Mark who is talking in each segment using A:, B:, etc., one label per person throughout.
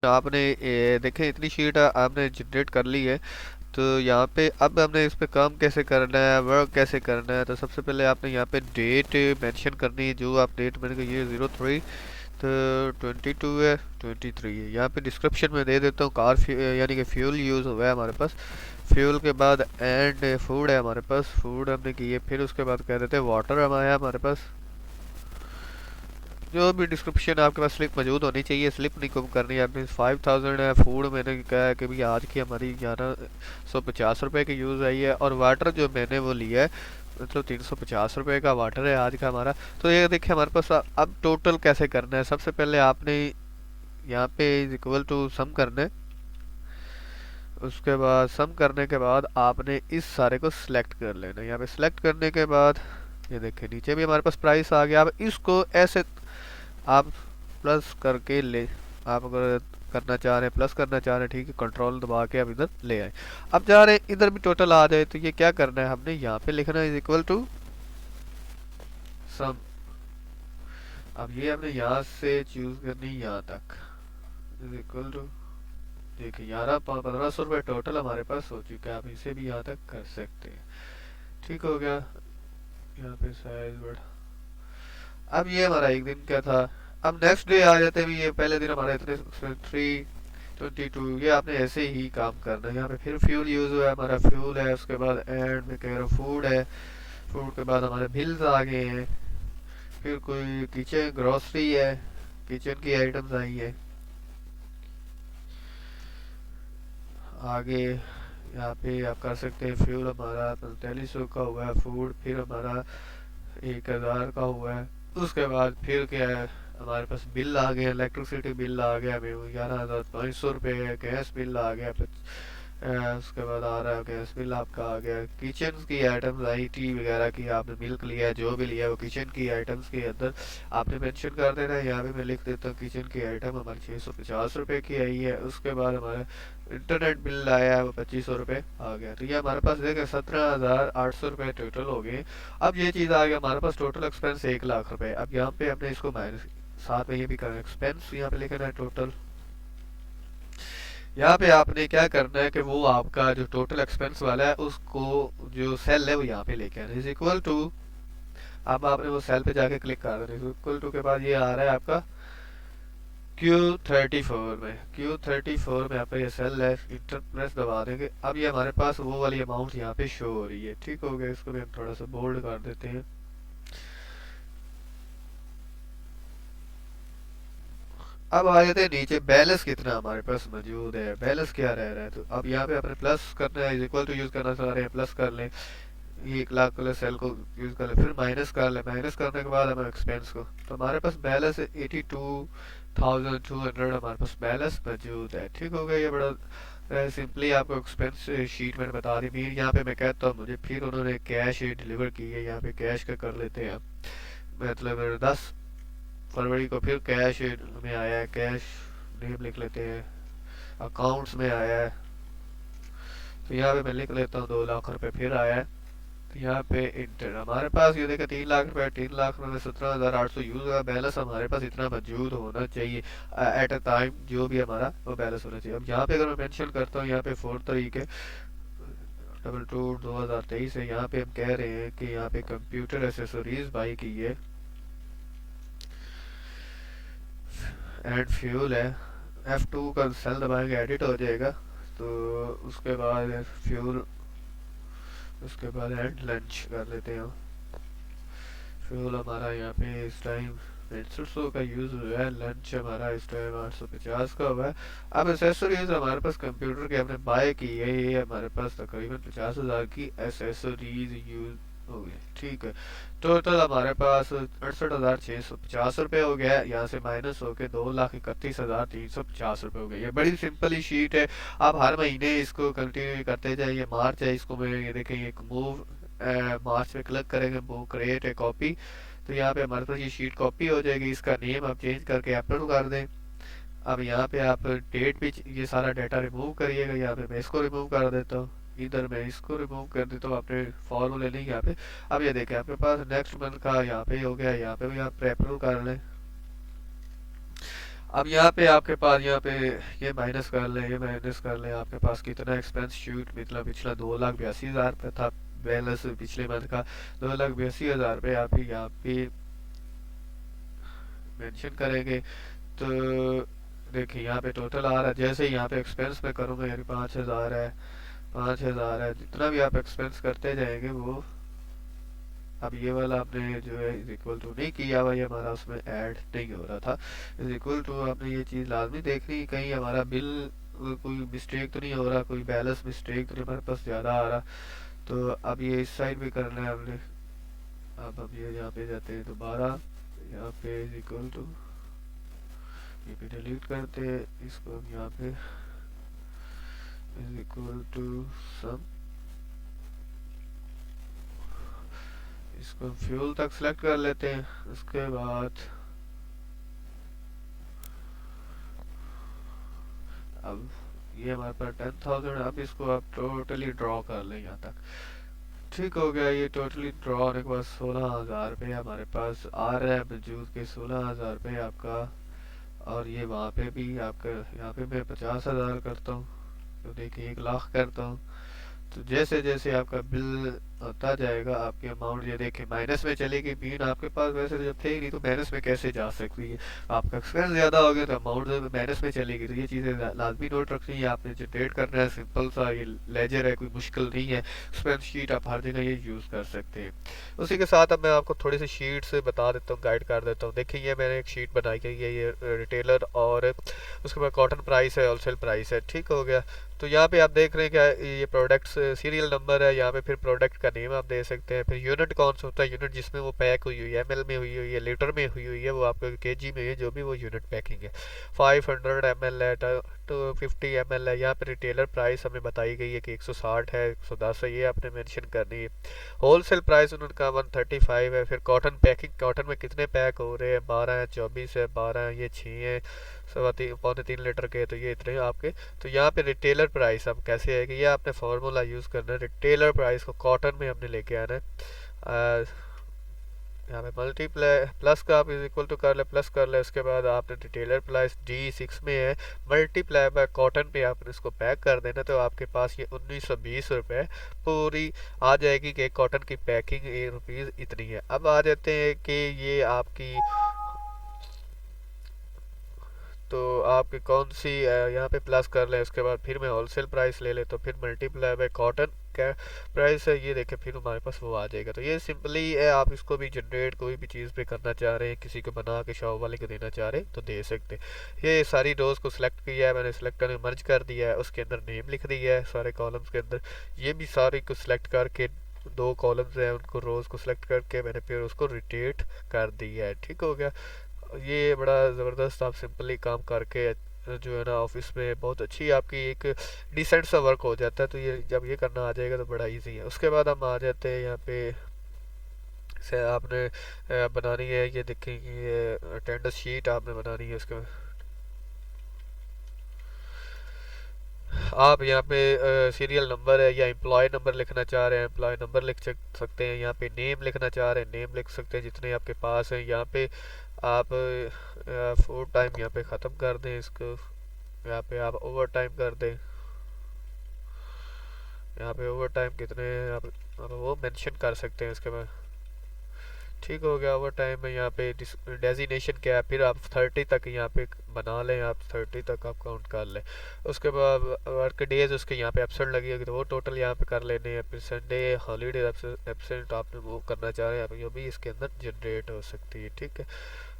A: आपने देखें इतनी शीट आपने जनरेट कर ली है। तो यहाँ पे अब हमने इस पे काम कैसे करना है, वर्क कैसे करना है। तो सबसे पहले आपने यहाँ पे डेट मेंशन करनी है, जो आप डेट मैंने कही है 03, तो 22 है, 23 है। यहाँ पे डिस्क्रिप्शन में दे देता हूँ कार यानी कि फ्यूल यूज़ हुआ है हमारे पास। फ्यूल के बाद एंड फूड है हमारे पास, फूड हमने की है। फिर उसके बाद कह देते हैं वाटर हमारे पास। जो भी डिस्क्रिप्शन आपके पास स्लिप मौजूद होनी चाहिए, स्लिप नहीं कम करनी है आपने। 5000 है फूड, मैंने कहा है कि भाई आज की हमारी 1150 रुपये की यूज़ आई है। और वाटर जो मैंने वो लिया है, मतलब 350 रुपये का वाटर है आज का हमारा। तो ये देखिए हमारे पास अब टोटल कैसे करना है। सबसे पहले आपने यहाँ पे इज इक्वल टू सम करना है। उसके बाद सम करने के बाद आपने इस सारे को सिलेक्ट कर लेना है। यहाँ पे सिलेक्ट करने के बाद ये देखिए नीचे भी हमारे पास प्राइस आ गया। अब इसको ऐसे आप प्लस करके ले, आप अगर करना चाह रहे हैं प्लस करना चाह रहे हैं, ठीक है, कंट्रोल दबा के आप इधर ले आए। अब जा रहे हैं इधर भी टोटल आ जाए, तो ये क्या करना है हमने यहाँ पे लिखना है इज इक्वल टू सम। अब ये हमने यहाँ से चूज करनी यहाँ तक इज इक्वल टू, देखिए 1100-1500 रुपये टोटल हमारे पास हो चुका है। आप इसे भी यहाँ तक कर सकते हैं। ठीक हो गया। यहाँ पे साइज बढ़, अब ये हमारा एक दिन का था। अब नेक्स्ट डे आ जाते हैं, ये पहले दिन हमारा इतने 322, ये आपने ऐसे ही काम करना है। यहाँ पे फिर फ्यूल यूज हुआ है हमारा, फ्यूल है। उसके बाद एंड में कह रहा हूँ फूड है। फूड के बाद हमारे बिल्स आ गए हैं। फिर कोई किचन ग्रोसरी है, किचन की आइटम्स आई है आगे। यहाँ पे आप कर सकते हैं फ्यूल हमारा 4500 का हुआ है, फूड फिर हमारा 1000 का हुआ है। उसके बाद फिर क्या है, हमारे पास बिल आ गया, इलेक्ट्रिसिटी बिल आ गया हमें 11,500 रुपये। गैस बिल आ गया उसके बाद आ रहा है गैस बिल आपका आ गया। किचन की आइटम्स आई, टी वगैरह की, आपने मिल्क लिया है जो भी लिया है वो किचन की आइटम्स के अंदर आपने मेंशन कर देना है। यहाँ पे मैं लिख देता हूँ किचन की आइटम हमारी 650 रुपये की आई है। उसके बाद हमारा इंटरनेट बिल आया है वो 2500 रुपये आ गया। तो ये हमारे पास देखिए 17,800 रुपये टोटल हो गए। अब ये चीज़ आ गया हमारे पास टोटल एक्सपेंस 1 लाख रुपए। अब यहाँ पे हमने इसको माइनस, साथ में ये भी करना एक्सपेंस यहाँ पे लिखना है टोटल। यहाँ पे आपने क्या करना है कि वो आपका जो टोटल एक्सपेंस वाला है उसको, जो सेल है वो यहाँ पे लेके आना इज इक्वल टू। अब आपने वो सेल पे जाके क्लिक कर देना, इज इक्वल टू के बाद ये आ रहा है आपका Q34 में। Q34 में आपका ये सेल है, इंटर प्रेस दबा देंगे। अब ये हमारे पास वो वाली अमाउंट यहाँ पे शो हो रही है। ठीक हो गया, इसको भी हम थोड़ा सा बोल्ड कर देते हैं। अब आ जाते हैं नीचे, बैलेंस कितना हमारे पास मौजूद है, बैलेंस क्या रह रहा है। तो अब यहाँ पे अपने प्लस करना है, इज इक्वल टू यूज करना चाह रहे हैं, प्लस कर लें। ये 1 लाख वाले सेल को यूज कर ले, फिर माइनस कर ले। माइनस करने के बाद हमें एक्सपेंस को, तो हमारे पास बैलेंस 82,200 हमारे पास बैलेंस मौजूद है। ठीक हो गया। ये बड़ा सिंपली आपको एक्सपेंस शीट मैंने बता दी। फिर यहाँ पे मैं कहता हूँ मुझे, फिर उन्होंने कैश डिलीवर की है, यहाँ पे कैश का कर लेते हैं। मतलब 10 फरवरी को फिर कैश में आया है, कैश नेम लिख लेते हैं, अकाउंट्स में आया है। तो यहाँ पे मैं लिख लेता हूँ 2 लाख रुपए फिर आया है। तो यहाँ पे इंटर हमारे पास ये देखा 3 लाख रुपए, 3 लाख में 17,800 यूज हुआ। बैलेंस हमारे पास इतना मौजूद होना चाहिए एट अ टाइम, जो भी हमारा वो बैलेंस होना चाहिए। अब यहाँ पे अगर मैं मेंशन करता हूँ, यहाँ पे 4 तारीख है 22/2023 है। यहाँ पे हम कह रहे हैं कि यहाँ पे कंप्यूटर एसेसरीज बाई की है एंड फ्यूल है। F2 का सेल दबाएंगे एडिट हो जाएगा। तो उसके बाद फ्यूल, उसके बाद एंड लंच कर लेते हैं। फ्यूल हमारा यहाँ पे इस टाइम 6500 का यूज़ हुआ है, लंच हमारा इस टाइम 850 का हुआ है। अब एसेसरीज हमारे पास कंप्यूटर के हमने बाय की है, ये हमारे पास तकरीबन 50,000 की एसेसरीज यूज हो गई। ठीक है, टोटल हमारे पास 68,650 रुपये हो गया है। यहाँ से माइनस होके 2,31,350 रुपये हो गए। ये बड़ी सिंपल ही शीट है। आप हर महीने इसको कंटिन्यू करते जाइए। मार्च है, इसको मैं ये देखें एक मूव मार्च में क्लिक करेंगे, मूव क्रिएट ए कॉपी। तो यहाँ पे हमारे पास ये शीट कॉपी हो जाएगी। इसका नेम आप चेंज करके अपलोड कर दें। अब यहाँ पे आप डेट भी ये सारा डाटा रिमूव करिएगा। यहाँ पे मैं इसको रिमूव कर देता हूँ, इधर मैं इसको रिमूव कर देता हूँ अपने फॉर्मूले नहीं यहाँ पे। अब ये देखें आपके पास नेक्स्ट मंथ का यहाँ पे हो गया, यहाँ पे भी आप अपलोड कर लें। अब यहाँ पे आपके पास यहाँ पे ये माइनस कर लें, ये माइनस कर लें, आपके पास कितना एक्सपेंस शीट मतलब पिछला 2,82,000 पे था बैलेंस पिछले मंथ का, 2,82,000 पे आप ही यहाँ पे मेंशन करेंगे। तो देखिए यहाँ पे टोटल आ रहा है, जैसे यहाँ पे एक्सपेंस में करूँगा यानी 5,000 है, 5,000 है, जितना भी आप एक्सपेंस करते जाएंगे वो अब ये वाला आपने जो है इज इक्वल टू नहीं किया हुआ, ये हमारा उसमें ऐड नहीं हो रहा था। इज इक्वल टू आपने ये चीज़ लाजमी देखनी, कहीं हमारा बिल कोई मिस्टेक तो नहीं हो रहा, कोई बैलेंस मिस्टेक तो नहीं हमारे पास ज़्यादा आ रहा। तो अब ये इस साइड भी करना है हमने। अब हम ये यहाँ पे जाते हैं दोबारा, यहाँ पे इज इक्वल टू, ये पे डिलीट करते हैं इसको, हम यहाँ पे इज इक्वल टू सम, इसको फ्यूल तक सिलेक्ट कर लेते हैं। उसके बाद अब ये हमारे पास 10,000, अब इसको आप टोटली ड्रॉ कर लें यहाँ तक। ठीक हो गया, ये टोटली ड्रॉ होने के बाद 16,000 रुपये हमारे पास आ रहा है मौजूद के, 16,000 रुपये आपका। और ये वहाँ पे भी आपका, यहाँ पे मैं 50,000 करता हूँ, तो देखिए 1,00,000 करता हूँ। तो जैसे जैसे आपका बिल आता जाएगा आपकी अमाउंट ये देखिए माइनस में चलेगी। मीन आपके पास वैसे तो जब थे ही नहीं तो माइनस में कैसे जा सकती है, आपका एक्सपेंस ज़्यादा हो गया तो अमाउंट माइनस में चलेगी। तो ये चीज़ें लाजमी नोट रखनी है आपने, जनरेट करना है, सिंपल सा ये लेजर है, कोई मुश्किल नहीं है। एक्सपेंस शीट आप हर जगह ये यूज़ कर सकते हैं। उसी के साथ अब मैं आपको थोड़ी सी शीट से बता देता हूँ, गाइड कर देता हूँ। देखिए ये मैंने एक शीट बनाई है, ये रिटेलर और उसके बाद कॉटन प्राइस है, होलसेल प्राइस है। ठीक हो गया। तो यहाँ पे आप देख रहे हैं क्या, ये प्रोडक्ट्स सीरियल नंबर है, यहाँ पे फिर प्रोडक्ट का नेम आप दे सकते हैं, फिर यूनिट कौन सा होता है, यूनिट जिसमें वो पैक हुई हुई है, एमएल में हुई हुई है, लीटर में हुई हुई है, वो आपको केजी में है, जो भी वो यूनिट पैकिंग है। 500 ml है, 250 ml है। यहाँ पे रिटेलर प्राइस हमें बताई गई है कि 160 है, 110 है, ये आपने मेंशन करनी है। होलसेल प्राइस उनका 135 है। फिर कॉटन पैकिंग, कॉटन में कितने पैक हो रहे हैं, 12 है, 24 है, 12 है, ये 6 है, 3.25 लीटर के, तो ये इतने आपके। तो यहाँ पे रिटेलर प्राइस अब कैसे है कि ये आपने फार्मूला यूज़ करना है, रिटेलर प्राइस को कॉटन में हमने लेके आना है। यहाँ पे मल्टीप्लाई प्लस का आप इज इक्वल टू कर ले, प्लस कर ले, उसके बाद आपने रिटेलर प्राइस D6 में है, मल्टीप्लाई बाय कॉटन पे आपने इसको पैक कर देना। तो आपके पास ये 1920 रुपये पूरी आ जाएगी कि कॉटन की पैकिंग रुपीज़ इतनी है। अब आ जाते हैं कि ये आपकी, तो आपकी कौन सी यहाँ पे प्लस कर लें, उसके बाद फिर मैं होलसेल प्राइस ले ले, तो फिर मल्टीप्लाई बाय कॉटन का प्राइस है, ये देखें फिर हमारे पास वो आ जाएगा। तो ये सिंपली है, आप इसको भी जनरेट कोई भी चीज़ पे करना चाह रहे हैं, किसी को बना के शॉप वाले को देना चाह रहे हैं तो दे सकते हैं। ये सारी रोज़ को सिलेक्ट किया है मैंने, सिलेक्ट करके मर्ज कर दिया है, उसके अंदर नेम लिख दिया है सारे कॉलम्स के अंदर। ये भी सारे को सिलेक्ट करके, दो कॉलम्स हैं उनको रोज़ को सिलेक्ट करके मैंने फिर उसको रोटेट कर दिया है। ठीक हो गया। ये बड़ा ज़बरदस्त आप सिंपली काम करके जो है ना ऑफिस में बहुत अच्छी आपकी एक डिसेंट सा वर्क हो जाता है। तो ये जब ये करना आ जाएगा तो बड़ा इजी है। उसके बाद हम आ जाते हैं यहाँ पे, से आपने बनानी है, ये देखेंगे ये अटेंडेंस शीट आपने बनानी है। उसके आप यहाँ पे सीरियल नंबर है या एम्प्लॉय नंबर लिखना चाह रहे हैं, एम्प्लॉय नंबर लिख सकते हैं। यहाँ पे नेम लिखना चाह रहे हैं, नेम लिख सकते हैं जितने आपके पास हैं। यहाँ पे आप फुल टाइम यहाँ पे ख़त्म कर दें इसको, यहाँ पे आप ओवर टाइम कर दें, यहाँ पे ओवर टाइम कितने हैं आप वो मेंशन कर सकते हैं इसके बाद। ठीक हो गया। ओवर टाइम में यहाँ पे डेजिनेशन क्या है, फिर आप 30 तक यहाँ पे बना लें, आप 30 तक आप काउंट कर लें। उसके बाद वर्क डेज उसके यहाँ पे एब्सेंट लगी होगी तो वो टोटल यहाँ पे कर लेने हैं। फिर संडे हॉलीडे एब्सेंट आपने वो करना चाह रहे हैं, ये भी इसके अंदर जनरेट हो सकती है। ठीक है।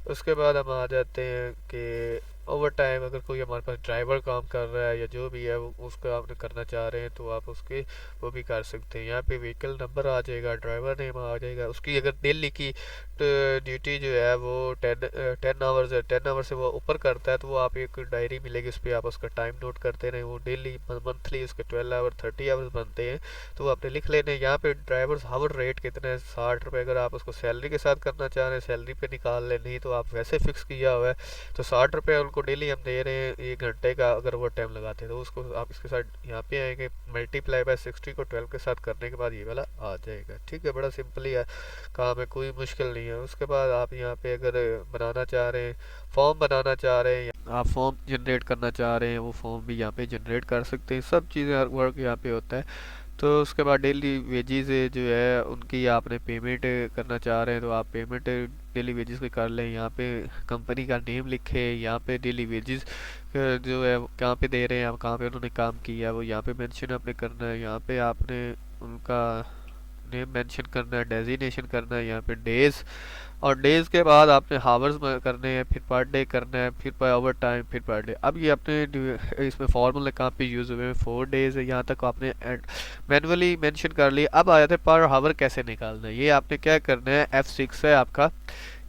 A: उसके बाद हम आ जाते हैं कि ओवर टाइम अगर कोई हमारे पास ड्राइवर काम कर रहा है या जो भी है वो उसको आपने करना चाह रहे हैं तो आप उसके वो भी कर सकते हैं। यहाँ पे व्हीकल नंबर आ जाएगा, ड्राइवर नेम आ जाएगा, उसकी अगर डेली की ड्यूटी जो है वो 10 आवर्स है, 10 आवर से वो ऊपर करता है तो वो आप एक डायरी मिलेगी, उस पर आप उसका टाइम नोट करते रहें। वो डेली मंथली उसके 12 आवर 30 आवर्स बनते हैं तो वो आपने लिख लेने। यहाँ पे ड्राइवर्स हावर रेट कितना है, 60 रुपये। अगर आप उसको सैलरी के साथ करना चाह रहे हैं सैलरी पे निकाल लें, नहीं तो आप वैसे फिक्स किया हुआ है तो 60 रुपये उनको डेली हम दे रहे हैं 1 घंटे का। अगर वो टाइम लगाते हैं तो उसको आप इसके साथ यहाँ पे आएंगे, मल्टीप्लाई बाय 60 को 12 के साथ करने के बाद ये वाला आ जाएगा। ठीक है, बड़ा सिंपल ही है काम है, कोई मुश्किल नहीं है। उसके बाद आप यहाँ पे अगर बनाना चाह रहे हैं, फॉर्म बनाना चाह रहे हैं आप फॉर्म जनरेट करना चाह रहे हैं वो फॉर्म भी यहाँ पे जनरेट कर सकते हैं। सब चीज़ें वर्क यहाँ पे होता है। तो उसके बाद डेली वेजेस जो है उनकी आपने पेमेंट करना चाह रहे हैं तो आप पेमेंट डेली वेजेस पे कर लें। यहाँ पे कंपनी का नेम लिखे, यहाँ पे डेली वेजेस जो है कहाँ पे दे रहे हैं, आप कहाँ पे उन्होंने काम किया है वो यहाँ पे मेंशन आपने करना है। यहाँ पे आपने उनका नेम मेंशन करना है, डेजिग्नेशन करना है, यहाँ पे डेज, और डेज के बाद आपने हावर्स करने हैं, फिर पर डे करना है, फिर पर ओवर टाइम, फिर पर डे। अब ये अपने इसमें फॉर्मूले कहाँ पे यूज़ हुए हैं, 4 डेज है, यहाँ तक आपने मैनुअली मेंशन कर लिया। अब आ जाते हैं पर हावर कैसे निकालना है। ये आपने क्या करना है, F6 है आपका,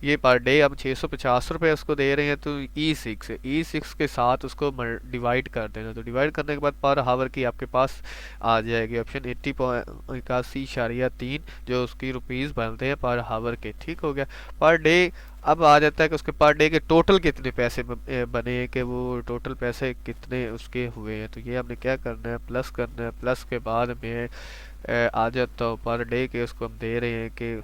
A: ये पर डे हम 650 रुपये उसको दे रहे हैं, तो E6 है, E6 के साथ उसको डिवाइड कर देना। तो डिवाइड करने के बाद पर हावर की आपके पास आ जाएगी ऑप्शन 80.81/3 जो उसकी रुपीज़ बनते हैं पर हावर के। ठीक हो गया पर डे। अब आ जाता है कि उसके पर डे के टोटल कितने पैसे बने हैं, कि वो टोटल पैसे कितने उसके हुए हैं। तो ये हमने क्या करना है, प्लस करना है। प्लस के बाद में आ जाता हूँ पर डे के उसको हम दे रहे हैं कि,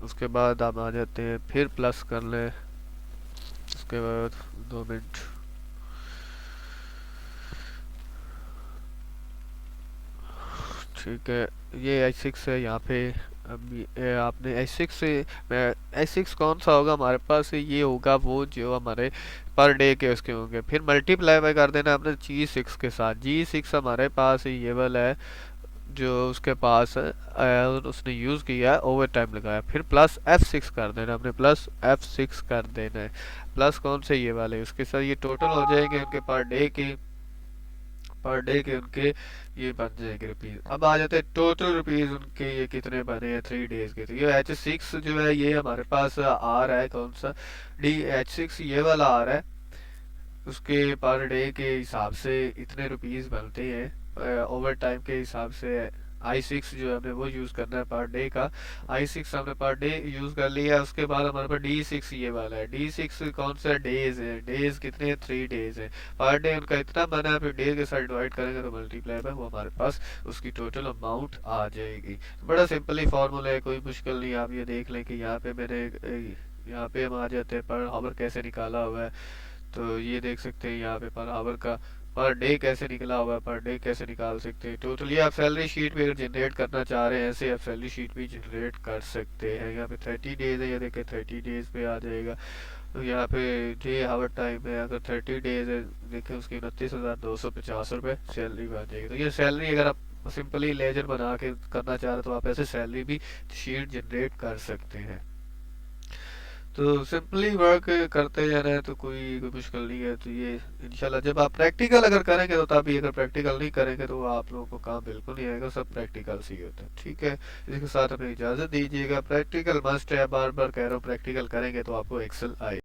A: उसके बाद आप आ जाते हैं फिर प्लस कर लें। उसके बाद 2 मिनट, ठीक है, ये H6 है यहाँ पे। अब आपने H6 से, मैं H6 कौन सा होगा हमारे पास, ये होगा वो जो हमारे पर डे के उसके होंगे। फिर मल्टीप्लाई बाय कर देना आपने G6 के साथ। G6 हमारे पास ये वाला है जो उसके पास है, उसने यूज़ किया है, ओवर टाइम लगाया। फिर प्लस F6 कर देना आपने, प्लस F6 कर देना है। प्लस कौन से, ये वाले, उसके साथ ये टोटल हो जाएंगे उनके पर डे के उनके ये बन जाएंगे रुपीज़। अब आ जाते हैं टोटल रुपीज़ उनके ये कितने बने हैं 3 डेज के। तो ये H6 जो है ये हमारे पास आ रहा है, कौन सा, H6 ये वाला आ रहा है। उसके पर डे के हिसाब से इतने रुपीस बनते हैं, ओवर टाइम के हिसाब से। I6 जो है हमें वो यूज़ करना है पर डे का। I6 हमने पर डे यूज़ कर लिया। उसके बाद हमारे पास D6 ये वाला है। D6 कौन सा, डेज है। डेज कितने हैं, 3 डेज है। पर डे उनका इतना बना है, फिर डे के साथ डिवाइड करेंगे तो मल्टीप्लाई में वो हमारे पास उसकी टोटल अमाउंट आ जाएगी। बड़ा सिंपल ही फॉर्मूला है, कोई मुश्किल नहीं। आप ये देख लें कि यहाँ पे मैंने यहाँ पे हम आ जाते हैं पर हावर कैसे निकाला हुआ है। तो ये देख सकते हैं यहाँ पे पर आवर का पर डे कैसे निकला हुआ है, पर डे कैसे निकाल सकते हैं। टोटली आप सैलरी शीट भी अगर जनरेट करना चाह रहे हैं ऐसे आप सैलरी शीट भी जनरेट कर सकते हैं। यहाँ पे 30 डेज है, ये देखें 30 डेज पे आ जाएगा। तो यहाँ पे डे हावर टाइम है, अगर 30 डेज है देखें उसकी 29,250 रुपये सैलरी बन जाएगी। तो ये सैलरी अगर आप सिंपली लेजर बना के करना चाह रहे तो आप ऐसे सैलरी भी शीट जनरेट कर सकते हैं। तो सिंपली वर्क करते जाना है, तो कोई मुश्किल नहीं है। तो ये इंशाल्लाह जब आप प्रैक्टिकल अगर करेंगे तो तभी, अगर प्रैक्टिकल नहीं करेंगे तो आप लोगों को काम बिल्कुल नहीं आएगा। सब प्रैक्टिकल से ही होता है। ठीक है, इसके साथ हमें इजाज़त दीजिएगा। प्रैक्टिकल मस्ट है, बार बार कह रहा हूँ, प्रैक्टिकल करेंगे तो आपको एक्सेल आए।